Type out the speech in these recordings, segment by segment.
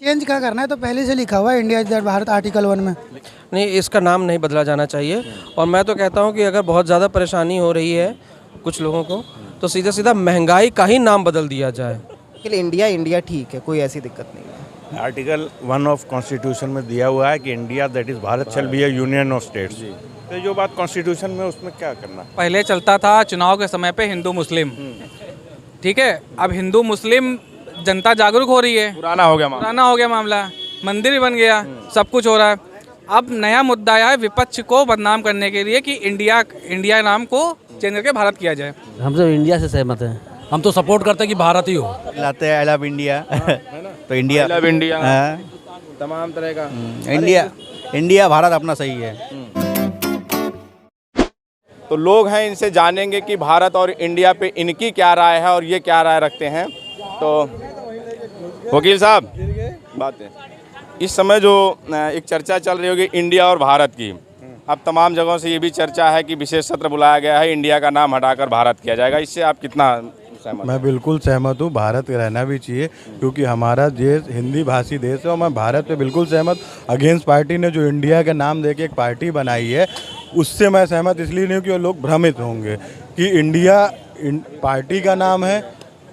Change क्या करना है, तो पहले से लिखा हुआ है इंडिया इज भारत आर्टिकल 1 में। नहीं, इसका नाम नहीं बदला जाना चाहिए। और मैं तो कहता हूँ कि अगर बहुत ज़्यादा परेशानी हो रही है कुछ लोगों को, तो सीधा सीधा महंगाई का ही नाम बदल दिया जाए। इंडिया इंडिया ठीक है, कोई ऐसी दिक्कत नहीं है। आर्टिकल 1 ऑफ कॉन्स्टिट्यूशन में दिया हुआ है कि India that is Bharat shall be a union of states. तो जो बात कॉन्स्टिट्यूशन में, उसमें क्या करना। पहले चलता था चुनाव के समय पे हिंदू मुस्लिम, ठीक है। अब हिंदू मुस्लिम जनता जागरूक हो रही है, पुराना हो गया मामला, मंदिर भी बन गया, सब कुछ हो रहा है। अब नया मुद्दा आया है विपक्ष को बदनाम करने के लिए कि इंडिया नाम को चेंज करके भारत किया जाए। हम सब इंडिया से सहमत हैं। हम तो सपोर्ट करते हैं कि भारत ही हो। लाते हैं आई लव इंडिया तो इंडिया लव इंडिया हाँ। तमाम तरह का इंडिया भारत अपना सही है। तो लोग हैं, इनसे जानेंगे कि भारत और इंडिया पे इनकी क्या राय है और ये क्या राय रखते हैं। तो वकील साहब, बात है इस समय जो एक चर्चा चल रही होगी इंडिया और भारत की, अब तमाम जगहों से ये भी चर्चा है कि विशेष सत्र बुलाया गया है, इंडिया का नाम हटाकर भारत किया जाएगा। इससे आप कितना सहमत? मैं बिल्कुल सहमत हूँ, भारत रहना भी चाहिए क्योंकि हमारा देश हिंदी भाषी देश है और मैं भारत पे बिल्कुल सहमत। अगेंस्ट पार्टी ने जो इंडिया का नाम देके एक पार्टी बनाई है, उससे मैं सहमत इसलिए नहीं हूँ कि वो लोग भ्रमित होंगे कि इंडिया पार्टी का नाम है।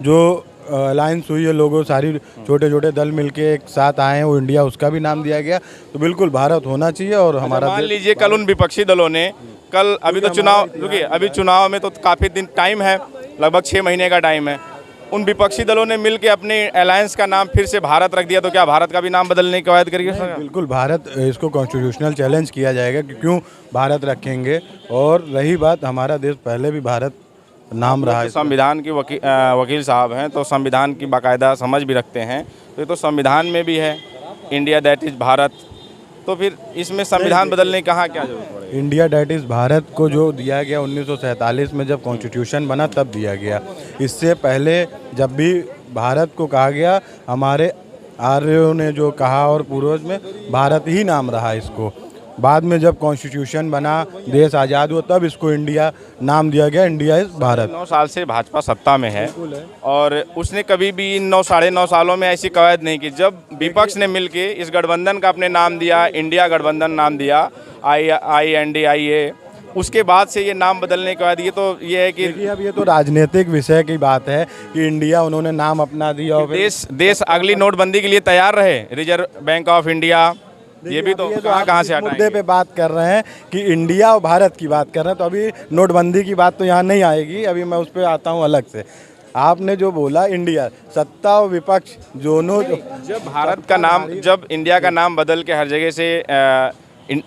जो अलायंस हुई है, लोगों सारी छोटे छोटे दल मिलके एक साथ आए हैं, वो इंडिया उसका भी नाम दिया गया। तो बिल्कुल भारत होना चाहिए। और हमारा मान लीजिए कल उन विपक्षी दलों ने अभी तो चुनाव रुकिए, अभी चुनाव में तो काफ़ी दिन टाइम है, लगभग 6 महीने का टाइम है। उन विपक्षी दलों ने मिलकर अपने अलायंस का नाम फिर से भारत रख दिया, तो क्या भारत का भी नाम बदलने की कवायद करिए? बिल्कुल भारत, इसको कॉन्स्टिट्यूशनल चैलेंज किया जाएगा कि क्यों भारत रखेंगे। और रही बात, हमारा देश पहले भी भारत नाम रहा है। संविधान के वकील साहब हैं, तो संविधान की बाकायदा समझ भी रखते हैं। तो ये तो संविधान में भी है इंडिया दैट इज़ भारत, तो फिर इसमें संविधान बदलने कहाँ क्या जरूरत पड़ेगी? इंडिया दैट इज़ भारत को जो दिया गया 1947 में जब कॉन्स्टिट्यूशन बना तब दिया गया। इससे पहले जब भी भारत को कहा गया, हमारे आर्यों ने जो कहा और पूर्वज में भारत ही नाम रहा इसको। बाद में जब कॉन्स्टिट्यूशन बना, देश आज़ाद हुआ, तब इसको इंडिया नाम दिया गया, इंडिया इज़ भारत। 9 साल से भाजपा सत्ता में है और उसने कभी भी इन 9 सालों में ऐसी कवायद नहीं की। जब विपक्ष ने मिलके इस गठबंधन का अपने नाम दिया, इंडिया गठबंधन नाम दिया, INDIA, उसके बाद से ये नाम बदलने के बाद ये है कि अब ये तो राजनीतिक विषय की बात है कि इंडिया उन्होंने नाम अपना दिया और देश अगली नोटबंदी के लिए तैयार रहे। रिजर्व बैंक ऑफ इंडिया, ये भी तो कहाँ से हटाएंगे? मुद्दे पे बात कर रहे हैं कि इंडिया और भारत की बात कर रहे हैं, तो अभी नोटबंदी की बात तो यहाँ नहीं आएगी। अभी मैं उस पर आता हूँ अलग से। आपने जो बोला इंडिया, सत्ता और विपक्ष दोनों, जब भारत का नाम, जब इंडिया का नाम बदल के हर जगह से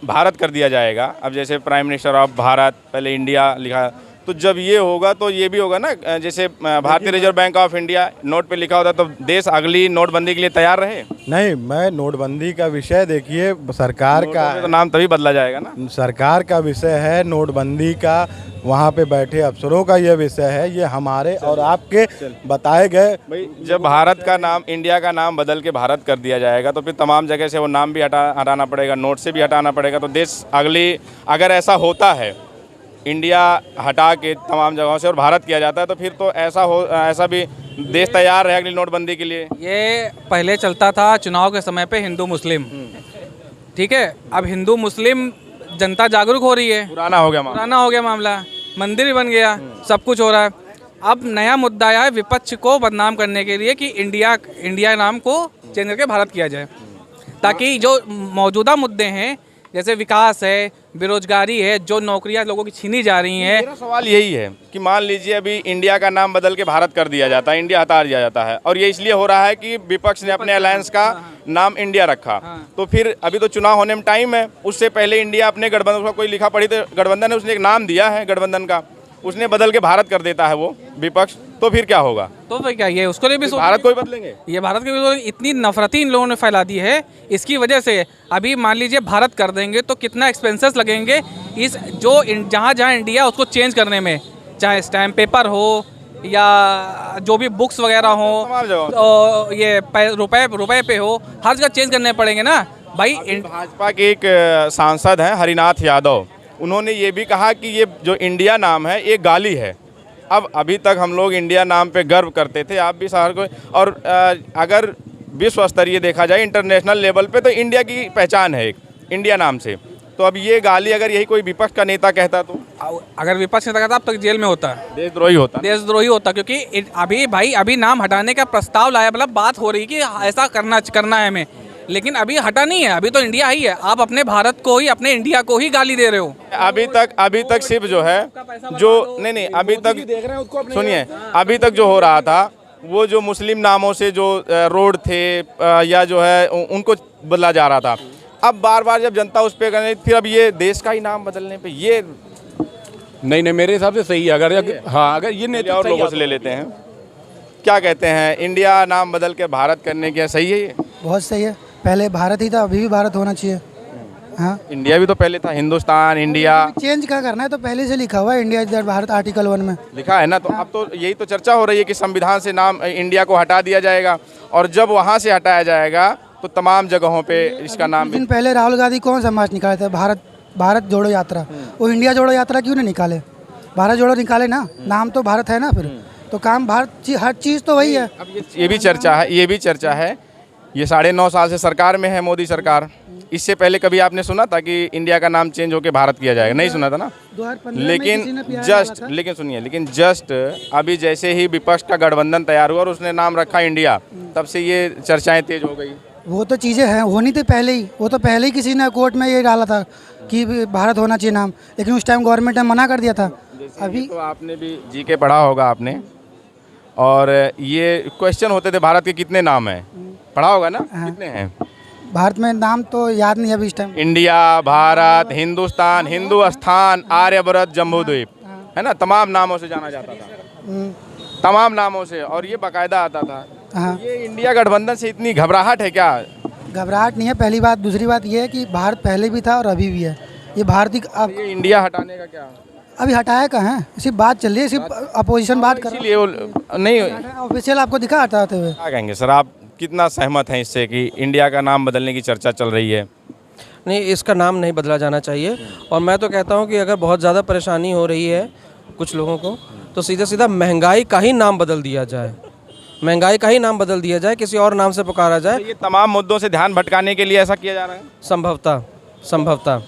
भारत कर दिया जाएगा, अब जैसे प्राइम मिनिस्टर ऑफ भारत, पहले इंडिया लिखा, तो जब ये होगा तो ये भी होगा ना, जैसे भारतीय reserve bank of India note पे लिखा होता, तो देश अगली नोटबंदी के लिए तैयार रहे। नहीं, मैं नोटबंदी का विषय, देखिए सरकार का तो नाम तभी बदला जाएगा ना, सरकार का विषय है नोटबंदी का, वहाँ पे बैठे अफसरों का ये विषय है। ये हमारे और आपके बताए गए, भाई जब भारत का नाम, इंडिया का नाम बदल के भारत कर दिया जाएगा, तो फिर तमाम जगह से वो नाम भी हटाना पड़ेगा, नोट से भी हटाना पड़ेगा। तो देश अगली, अगर ऐसा होता है इंडिया हटा के तमाम जगहों से और भारत किया जाता है, तो फिर तो ऐसा भी देश तैयार है अगली नोटबंदी के लिए। ये पहले चलता था चुनाव के समय पे हिंदू मुस्लिम, ठीक है। अब हिंदू मुस्लिम जनता जागरूक हो रही है, पुराना हो गया मामला, मंदिर भी बन गया, सब कुछ हो रहा है। अब नया मुद्दा आया है विपक्ष को बदनाम करने के लिए कि इंडिया नाम को चेंज करके भारत किया जाए, ताकि जो मौजूदा मुद्दे हैं जैसे विकास है, बेरोजगारी है, जो नौकरियां लोगों की छीनी जा रही हैं। मेरा सवाल यही है कि मान लीजिए अभी इंडिया का नाम बदल के भारत कर दिया जाता है, इंडिया हटा दिया जाता है, और ये इसलिए हो रहा है कि विपक्ष ने अपने अलायंस का नाम इंडिया रखा। तो फिर अभी तो चुनाव होने में टाइम है, उससे पहले इंडिया अपने गठबंधन का, कोई लिखा पढ़ी तो गठबंधन है, उसने एक नाम दिया है गठबंधन का, उसने बदल के भारत कर देता है वो विपक्ष, तो फिर क्या होगा? तो फिर क्या, ये उसको भी भारत को ही बदलेंगे? ये भारत के इतनी नफरती इन लोगों ने फैला दी है, इसकी वजह से अभी मान लीजिए भारत कर देंगे तो कितना एक्सपेंसेस लगेंगे इस जो जहाँ इंडिया उसको चेंज करने में, चाहे स्टैम्प पेपर हो या जो भी बुक्स वगैरह हो, तो ये रुपए पे हो, हर जगह चेंज करने पड़ेंगे ना भाई। भाजपा के एक सांसद हैं हरिनाथ यादव, उन्होंने ये भी कहा कि ये जो इंडिया नाम है ये गाली है। अब अभी तक हम लोग इंडिया नाम पे गर्व करते थे, आप भी शहर को, और अगर विश्व स्तरीय देखा जाए इंटरनेशनल लेवल पे तो इंडिया की पहचान है एक, इंडिया नाम से। तो अब ये गाली अगर यही कोई विपक्ष का नेता कहता तो अगर विपक्ष नेता कहता अब तक जेल में होता, देशद्रोही होता। देशद्रोही होता, क्योंकि अभी नाम हटाने का प्रस्ताव लाया, मतलब बात हो रही कि ऐसा करना है हमें, लेकिन अभी हटा नहीं है, अभी तो इंडिया ही है। आप अपने भारत को ही, अपने इंडिया को ही गाली दे रहे हो। अभी तक सिर्फ जो है जो नहीं अभी तक सुनिए, अभी तक जो हो रहा था वो जो मुस्लिम नामों से जो रोड थे या जो है उनको बदला जा रहा था। अब बार बार जब जनता उस पर करने, फिर अब ये देश का ही नाम बदलने पे ये नहीं, मेरे हिसाब से सही है। अगर ये नेता और लोगों से ले लेते हैं, क्या कहते हैं, इंडिया नाम बदल के भारत करने के सही है ये? बहुत सही है। पहले भारत ही था, अभी भी भारत होना चाहिए। हाँ, इंडिया भी तो पहले था, हिंदुस्तान, इंडिया चेंज क्या करना है, तो पहले से लिखा हुआ है India is that Bharat article 1 में लिखा है ना। तो अब तो यही तो चर्चा हो रही है कि संविधान से नाम इंडिया को हटा दिया जाएगा, और जब वहाँ से हटाया जाएगा तो तमाम जगहों पे इसका नाम भी। दिन पहले राहुल गांधी कौन सा मार्च निकाले थे, भारत जोड़ो यात्रा। वो इंडिया जोड़ो यात्रा क्यों नहीं निकाले, भारत जोड़ो निकाले ना, नाम तो भारत है ना, फिर तो काम भारत, हर चीज़ तो वही है। अब ये भी चर्चा है, ये 9.5 साल से सरकार में है मोदी सरकार। इससे पहले कभी आपने सुना था कि इंडिया का नाम चेंज होकर भारत किया जाएगा? नहीं सुना था ना। 2015 लेकिन जस्ट अभी जैसे ही विपक्ष का गठबंधन तैयार हुआ और उसने नाम रखा इंडिया, तब से ये चर्चाएं तेज हो गई। वो तो चीज़ें हैं, होनी थी पहले ही। वो तो पहले ही किसी ने कोर्ट में ये डाला था कि भारत होना चाहिए नाम, लेकिन उस टाइम गवर्नमेंट ने मना कर दिया था। अभी तो आपने भी जी के पढ़ा होगा आपने, और ये क्वेश्चन होते थे भारत के कितने नाम हैं, पढ़ा होगा ना? कितने हैं भारत में? नाम तो याद नहीं अभी इस टाइम। इंडिया, भारत, हिंदुस्तान, हिंदुस्थान, आर्यभट्ट, जम्बूद्वीप, है ना, तमाम नामों से जाना जाता था, तमाम नामों से, और ये बाकायदा आता था। हाँ, ये इंडिया गठबंधन से इतनी घबराहट है क्या? घबराहट नहीं है, पहली बात। दूसरी बात ये है कि भारत पहले भी था और अभी भी है। ये भारतीय अब ये इंडिया हटाने का क्या? अभी हटाया कहाँ है, सिर्फ बात चल रही है, सिर्फ अपोजिशन बात कर इसीलिए नहीं ऑफिशियल आपको दिखा हटाते हुए। क्या कहेंगे सर, आप कितना सहमत हैं इससे कि इंडिया का नाम बदलने की चर्चा चल रही है? नहीं, इसका नाम नहीं बदला जाना चाहिए। और मैं तो कहता हूँ कि अगर बहुत ज़्यादा परेशानी हो रही है कुछ लोगों को, तो सीधा महंगाई का ही नाम बदल दिया जाए, महंगाई का ही नाम बदल दिया जाए, किसी और नाम से पुकारा जाए। ये तमाम मुद्दों से ध्यान भटकाने के लिए ऐसा किया जा रहा है? संभवतः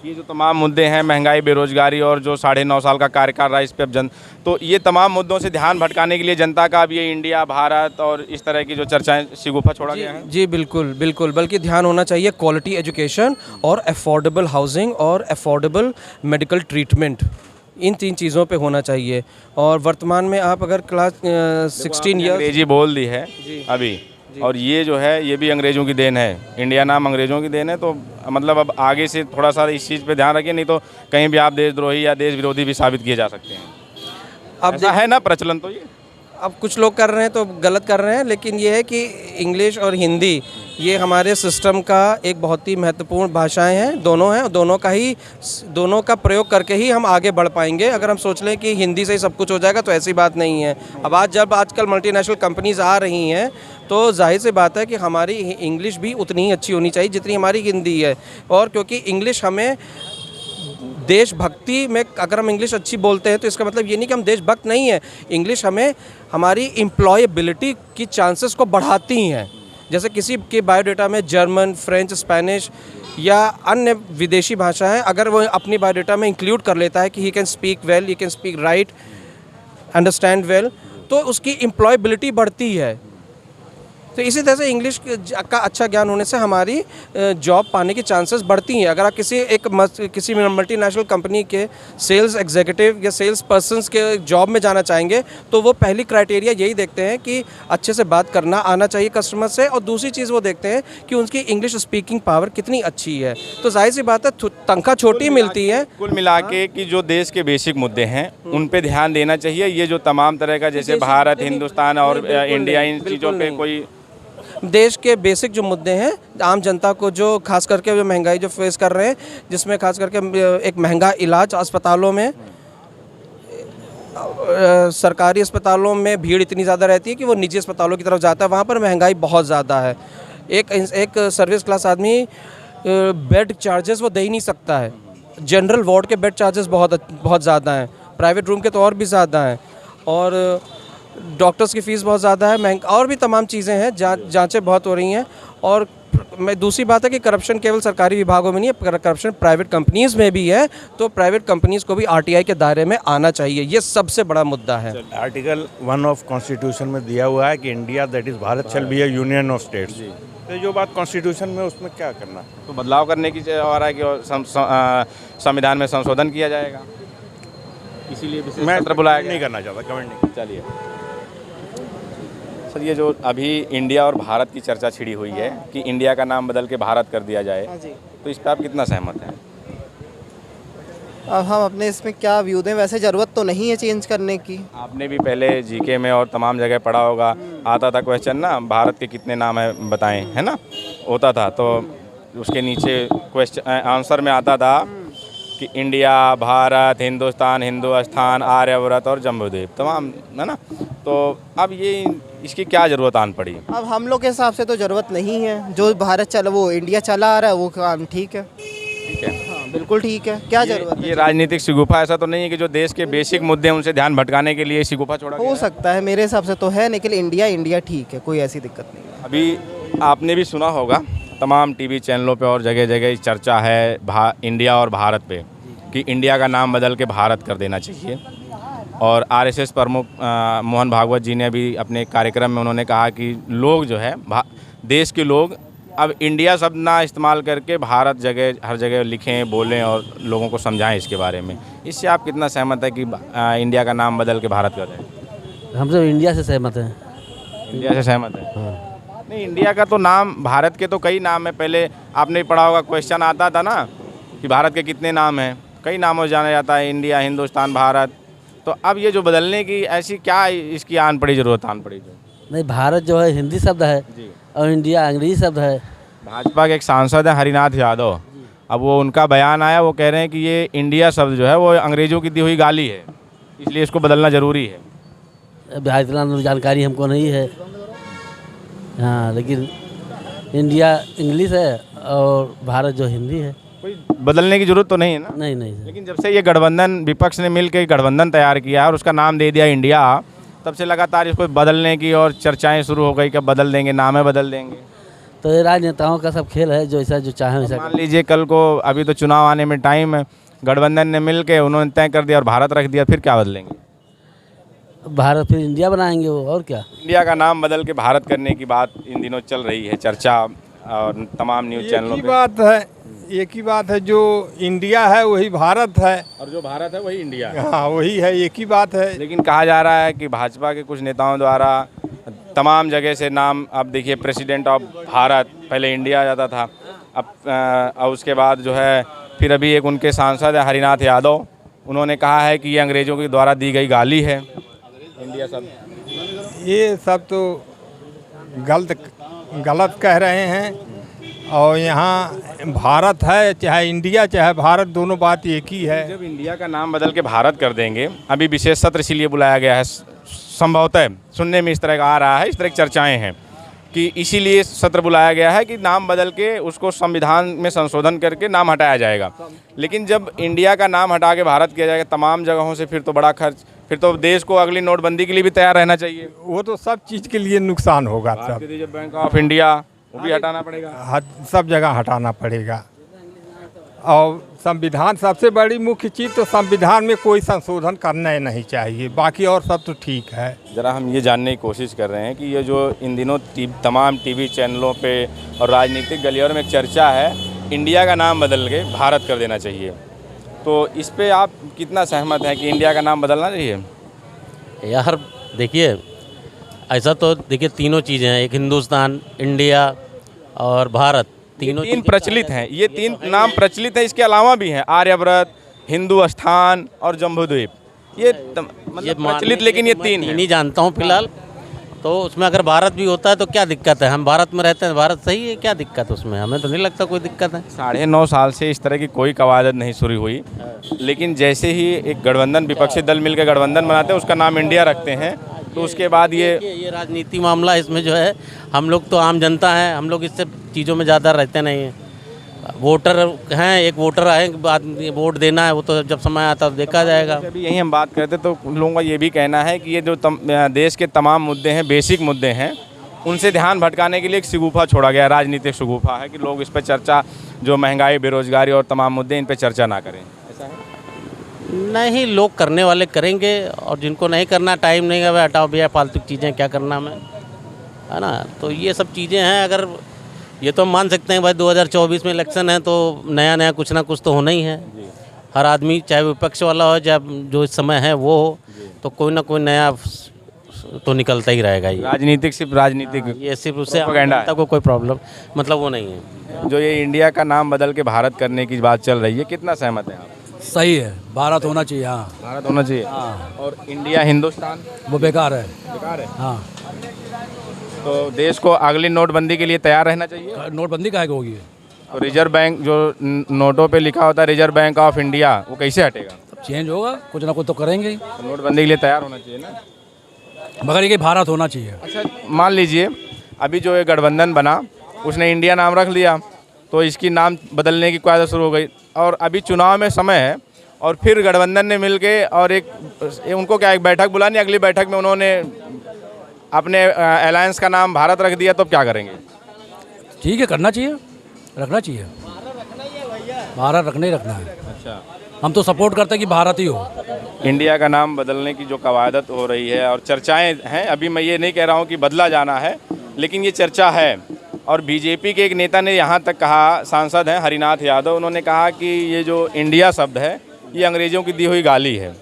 ये जो तमाम मुद्दे हैं, महंगाई, बेरोजगारी और जो 9.5 साल का कार्यकाल रहा, इस पे अब तो ये तमाम मुद्दों से ध्यान भटकाने के लिए जनता का अब ये इंडिया, भारत और इस तरह की जो चर्चाएं शिगुफा छोड़ा गया है। जी बिल्कुल, बल्कि ध्यान होना चाहिए क्वालिटी एजुकेशन और अफोर्डेबल हाउसिंग और अफोर्डेबल मेडिकल ट्रीटमेंट, इन 3 चीज़ों पे होना चाहिए। और वर्तमान में आप अगर क्लास 16 ईयर्स अंग्रेजी बोल दी है अभी, और ये जो है ये भी अंग्रेज़ों की देन है, इंडिया नाम अंग्रेज़ों की देन है। तो मतलब अब आगे से थोड़ा सा इस चीज़ पे ध्यान रखिए, नहीं तो कहीं भी आप देशद्रोही या देश विरोधी भी साबित किए जा सकते हैं। अब ऐसा है ना प्रचलन, तो ये अब कुछ लोग कर रहे हैं तो गलत कर रहे हैं, लेकिन ये है कि इंग्लिश और हिंदी ये हमारे सिस्टम का एक बहुत ही महत्वपूर्ण भाषाएं हैं, दोनों हैं, दोनों का प्रयोग करके ही हम आगे बढ़ पाएंगे। अगर हम सोच लें कि हिंदी से ही सब कुछ हो जाएगा तो ऐसी बात नहीं है। अब जब आजकल मल्टीनेशनल कंपनीज आ रही हैं तो जाहिर सी बात है कि हमारी इंग्लिश भी उतनी ही अच्छी होनी चाहिए जितनी हमारी हिंदी है। और क्योंकि इंग्लिश हमें देशभक्ति में, अगर हम इंग्लिश अच्छी बोलते हैं तो इसका मतलब ये नहीं कि हम देशभक्त नहीं है। इंग्लिश हमें हमारी एम्प्लॉयबिलिटी की चांसेस को बढ़ाती हैं। जैसे किसी के बायोडाटा में जर्मन, फ्रेंच, स्पेनिश या अन्य विदेशी भाषाएं अगर वो अपनी बायोडाटा में इंक्लूड कर लेता है कि he can speak well, he can speak right, understand well, तो उसकी एम्प्लॉयबिलिटी बढ़ती है। तो इसी तरह से इंग्लिश का अच्छा ज्ञान होने से हमारी जॉब पाने की चांसेस बढ़ती हैं। अगर आप किसी मल्टीनेशनल कंपनी के सेल्स एग्जीक्यूटिव या सेल्स पर्सन्स के जॉब में जाना चाहेंगे तो वो पहली क्राइटेरिया यही देखते हैं कि अच्छे से बात करना आना चाहिए कस्टमर से, और दूसरी चीज़ वो देखते हैं कि उनकी इंग्लिश स्पीकिंग पावर कितनी अच्छी है। तो जाहिर सी बात है तनख्वाह छोटी मिलती है। कुल मिला के कि जो देश के बेसिक मुद्दे हैं उन पे ध्यान देना चाहिए। ये जो तमाम तरह का जैसे भारत, हिंदुस्तान और इंडिया, इन चीज़ों पे कोई देश के बेसिक जो मुद्दे हैं आम जनता को, जो खास करके जो महंगाई जो फेस कर रहे हैं, जिसमें खास करके एक महंगा इलाज अस्पतालों में, सरकारी अस्पतालों में भीड़ इतनी ज़्यादा रहती है कि वो निजी अस्पतालों की तरफ जाता है, वहाँ पर महंगाई बहुत ज़्यादा है। एक सर्विस क्लास आदमी बेड चार्जेस वो दे ही नहीं सकता है। जनरल वार्ड के बेड चार्जेस बहुत ज़्यादा हैं, प्राइवेट रूम के तो और भी ज़्यादा हैं। और डॉक्टर्स की फ़ीस बहुत ज़्यादा है, महंग और भी तमाम चीज़ें हैं, जांचें बहुत हो रही हैं। और मैं दूसरी बात है कि करप्शन केवल सरकारी विभागों में नहीं है, करप्शन प्राइवेट कंपनीज़ में भी है, तो प्राइवेट कंपनीज़ को भी आरटीआई के दायरे में आना चाहिए, ये सबसे बड़ा मुद्दा है। आर्टिकल 1 ऑफ कॉन्स्टिट्यूशन में दिया हुआ है कि India that is Bharat shall be a union of states. तो जो बात कॉन्स्टिट्यूशन में, उसमें क्या करना, तो बदलाव करने की हो रहा है कि संविधान में संशोधन किया जाएगा, इसीलिए विशेष सत्र बुलाया गया। नहीं करना चाहता, कमेंट नहीं। चलिए सर, ये जो अभी इंडिया और भारत की चर्चा छिड़ी हुई है कि इंडिया का नाम बदल के भारत कर दिया जाए, तो इस पर आप कितना सहमत हैं? अब हम अपने इसमें क्या व्यू दें, वैसे ज़रूरत तो नहीं है चेंज करने की। आपने भी पहले जीके में और तमाम जगह पढ़ा होगा, आता था क्वेश्चन ना, भारत के कितने नाम है बताएं, है ना, होता था, तो उसके नीचे क्वेश्चन आंसर में आता था कि इंडिया, भारत, हिंदुस्तान, हिंदुस्तान, आर्यव्रत और जम्बूद्वीप, तमाम, है ना। तो अब ये इसकी क्या ज़रूरत आन पड़ी? अब हम लोग के हिसाब से तो ज़रूरत नहीं है, जो भारत चला, वो इंडिया चला आ रहा है, वो काम ठीक है। ठीक है, हाँ बिल्कुल ठीक है, क्या ज़रूरत है? ये राजनीतिक शिगुफा ऐसा तो नहीं है कि जो देश के बेसिक मुद्दे हैं उनसे ध्यान भटकाने के लिए शिगुफा छोड़ा गया हो है? सकता है, मेरे हिसाब से तो है, लेकिन इंडिया ठीक है, कोई ऐसी दिक्कत नहीं है। अभी आपने भी सुना होगा, तमाम टीवी चैनलों पे और जगह जगह चर्चा है इंडिया और भारत पे, कि इंडिया का नाम बदल के भारत कर देना चाहिए। और आरएसएस प्रमुख मोहन भागवत जी ने भी अपने कार्यक्रम में उन्होंने कहा कि लोग जो है देश के लोग अब इंडिया शब्द ना इस्तेमाल करके भारत हर जगह लिखें, बोलें और लोगों को समझाएं इसके बारे में। इससे आप कितना सहमत है कि इंडिया का नाम बदल के भारत कर दें? हम सब इंडिया से सहमत हैं। इंडिया से सहमत है? नहीं, इंडिया का तो नाम, भारत के तो कई नाम है। पहले आपने पढ़ा होगा, क्वेश्चन आता था ना कि भारत के कितने नाम हैं, कई नामों से जाना जाता है, इंडिया, हिंदुस्तान, भारत। तो अब ये जो बदलने की ऐसी क्या इसकी आन पड़ी, ज़रूरत आन पड़ी? जो नहीं, भारत जो है हिंदी शब्द है और इंडिया अंग्रेजी शब्द है। भाजपा के एक सांसद हैं हरिनाथ यादव, अब वो उनका बयान आया, वो कह रहे हैं कि ये इंडिया शब्द जो है वो अंग्रेज़ों की दी हुई गाली है, इसलिए इसको बदलना ज़रूरी है। अब इतना जानकारी हमको नहीं है, हाँ, लेकिन इंडिया इंग्लिश है और भारत जो हिंदी है। कोई बदलने की जरूरत तो नहीं है ना? नहीं नहीं। लेकिन जब से ये गठबंधन, विपक्ष ने मिलकर गठबंधन तैयार किया और उसका नाम दे दिया इंडिया, तब से लगातार इसको बदलने की और चर्चाएं शुरू हो गई कि बदल देंगे, नाम है बदल देंगे। तो ये राजनेताओं का सब खेल है, जो ऐसा जो चाहे वैसा। मान लीजिए कल को, अभी तो चुनाव आने में टाइम है, गठबंधन ने मिल के उन्होंने तय कर दिया और भारत रख दिया, फिर क्या बदलेंगे? भारत फिर इंडिया बनाएंगे वो, और क्या। इंडिया का नाम बदल के भारत करने की बात इन दिनों चल रही है, चर्चा और तमाम न्यूज़ चैनलों पे। एक ही बात है, जो इंडिया है वही भारत है और जो भारत है वही इंडिया है। हाँ वही है, एक ही बात है। लेकिन कहा जा रहा है कि भाजपा के कुछ नेताओं द्वारा तमाम जगह से नाम, अब देखिए प्रेसिडेंट ऑफ भारत, पहले इंडिया आ जाता था, अब उसके बाद जो है फिर अभी एक उनके सांसद है हरिनाथ यादव, उन्होंने कहा है कि ये अंग्रेज़ों के द्वारा दी गई गाली है इंडिया शब्द। ये सब तो गलत कह रहे हैं। और यहाँ भारत है, चाहे इंडिया चाहे भारत, दोनों बात एक ही है। जब इंडिया का नाम बदल के भारत कर देंगे, अभी विशेष सत्र इसीलिए बुलाया गया है, संभवतः सुनने में इस तरह का आ रहा है, इस तरह की चर्चाएं हैं कि इसीलिए सत्र बुलाया गया है कि नाम बदल के उसको संविधान में संशोधन करके नाम हटाया जाएगा। लेकिन जब इंडिया का नाम हटा के भारत किया जाएगा तमाम जगहों से, फिर तो बड़ा खर्च, फिर तो देश को अगली नोटबंदी के लिए भी तैयार रहना चाहिए। वो तो सब चीज़ के लिए नुकसान होगा। सब रिजर्व बैंक ऑफ इंडिया वो भी हटाना पड़ेगा, सब जगह हटाना पड़ेगा। और संविधान, सबसे बड़ी मुख्य चीज़ तो संविधान में कोई संशोधन करना नहीं चाहिए, बाकी और सब तो ठीक है। ज़रा हम ये जानने की कोशिश कर रहे हैं कि ये जो इन दिनों तमाम टीवी चैनलों पे और राजनीतिक गलियारों में एक चर्चा है, इंडिया का नाम बदल के भारत कर देना चाहिए, तो इस पे आप कितना सहमत हैं कि इंडिया का नाम बदलना चाहिए? यार देखिए, ऐसा तो देखिए, तीनों चीज़ें हैं, एक हिंदुस्तान, इंडिया और भारत, तीन प्रचलित हैं, ये तीन नाम प्रचलित है, इसके अलावा भी हैं आर्यव्रत, हिंदुस्तान और जम्बूद्वीप, ये मतलब प्रचलित, लेकिन ये तीन नहीं जानता हूँ फिलहाल। तो उसमें अगर भारत भी होता है तो क्या दिक्कत है? हम भारत में रहते हैं, भारत सही है, क्या दिक्कत है उसमें? हमें तो नहीं लगता कोई दिक्कत है। 9.5 साल से इस तरह की कोई कवायद नहीं शुरू हुई, लेकिन जैसे ही एक गठबंधन, विपक्षी दल मिलकर गठबंधन बनाते हैं, उसका नाम इंडिया रखते हैं, तो उसके बाद ये राजनीति मामला, इसमें जो है हम लोग तो आम जनता हैं, हम लोग इससे चीज़ों में ज़्यादा रहते नहीं हैं। वोटर हैं, एक वोटर आए बाद वोट देना है, वो तो जब समय आता है देखा जाएगा। अभी यही हम बात करते तो लोगों का ये भी कहना है कि ये जो देश के तमाम मुद्दे हैं, बेसिक मुद्दे हैं, उनसे ध्यान भटकाने के लिए एक शगुफा छोड़ा गया, राजनीतिक शगुफा है कि लोग इस पर चर्चा, जो महंगाई, बेरोजगारी और तमाम मुद्दे, इन पर चर्चा ना करें। ऐसा है? नहीं, लोग करने वाले करेंगे और जिनको नहीं करना, टाइम नहीं है, हटाओ भैया फालतू चीज़ें क्या करना हमें, है ना। तो ये सब चीज़ें हैं। अगर ये तो हम मान सकते हैं भाई 2024 में इलेक्शन है तो नया नया कुछ ना कुछ तो होना ही है। हर आदमी, चाहे विपक्ष वाला हो, चाहे जो इस समय है वो हो, तो कोई ना कोई नया तो निकलता ही रहेगा। ये राजनीतिक सिर्फ राजनीतिक, ये सिर्फ उससे प्रोपेगेंडा है। को कोई प्रॉब्लम मतलब वो नहीं है। जो ये इंडिया का नाम बदल के भारत करने की बात चल रही है, कितना सहमत है आप? सही है, भारत होना चाहिए। हाँ, भारत होना चाहिए। और इंडिया, हिंदुस्तान वो बेकार है। बेकार है। हाँ, तो देश को अगली नोटबंदी के लिए तैयार रहना चाहिए। नोटबंदी काहे को होगी? तो रिजर्व बैंक, जो नोटों पे लिखा होता है रिजर्व बैंक ऑफ इंडिया, वो कैसे हटेगा? चेंज होगा, कुछ ना कुछ तो करेंगे ही। तो नोटबंदी के लिए तैयार होना चाहिए ना, मगर ये कि भारत होना चाहिए। अच्छा, मान लीजिए अभी जो ये गठबंधन बना, उसने इंडिया नाम रख लिया, तो इसकी नाम बदलने की क्यादत शुरू हो गई। और अभी चुनाव में समय है, और फिर गठबंधन ने मिलके और उनको क्या, एक बैठक बुलानी, अगली बैठक में उन्होंने अपने अलायंस का नाम भारत रख दिया, तो अब क्या करेंगे? ठीक है, करना चाहिए, रखना चाहिए। भारत रखना ही रखना है। अच्छा, हम तो सपोर्ट करते हैं कि भारत ही हो। इंडिया का नाम बदलने की जो कवायद हो रही है और चर्चाएं हैं, अभी मैं ये नहीं कह रहा हूँ कि बदला जाना है, लेकिन ये चर्चा है। और बीजेपी के एक नेता ने यहाँ तक कहा, सांसद हैं हरिनाथ यादव, उन्होंने कहा कि ये जो इंडिया शब्द है, ये अंग्रेज़ों की दी हुई गाली है।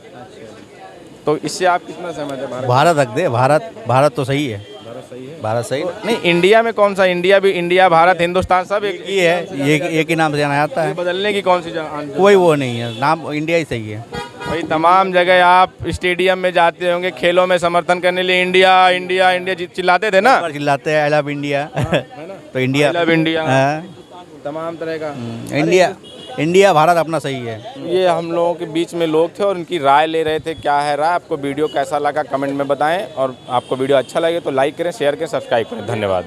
तो इससे आप कितना सहमत है? भारत रख दे, भारत तो सही है। भारत सही है। भारत सही नहीं, इंडिया में कौन सा? इंडिया भी, इंडिया, भारत, हिंदुस्तान सब एक ही है, ये एक ही नाम से जाना जाता है। बदलने की कौन सी कोई वो नहीं है, नाम इंडिया ही सही है। भाई तमाम जगह आप स्टेडियम में जाते होंगे, खेलों में समर्थन करने लिए इंडिया इंडिया इंडिया चिल्लाते थे ना? चिल्लाते हैं आई लव इंडिया। तो इंडिया, आई लव इंडिया, हाँ, तमाम तरह का इंडिया भारत अपना सही है। ये हम लोगों के बीच में लोग थे और उनकी राय ले रहे थे। क्या है राय? आपको वीडियो कैसा लगा कमेंट में बताएं, और आपको वीडियो अच्छा लगे तो लाइक करें, शेयर करें, सब्सक्राइब करें। धन्यवाद।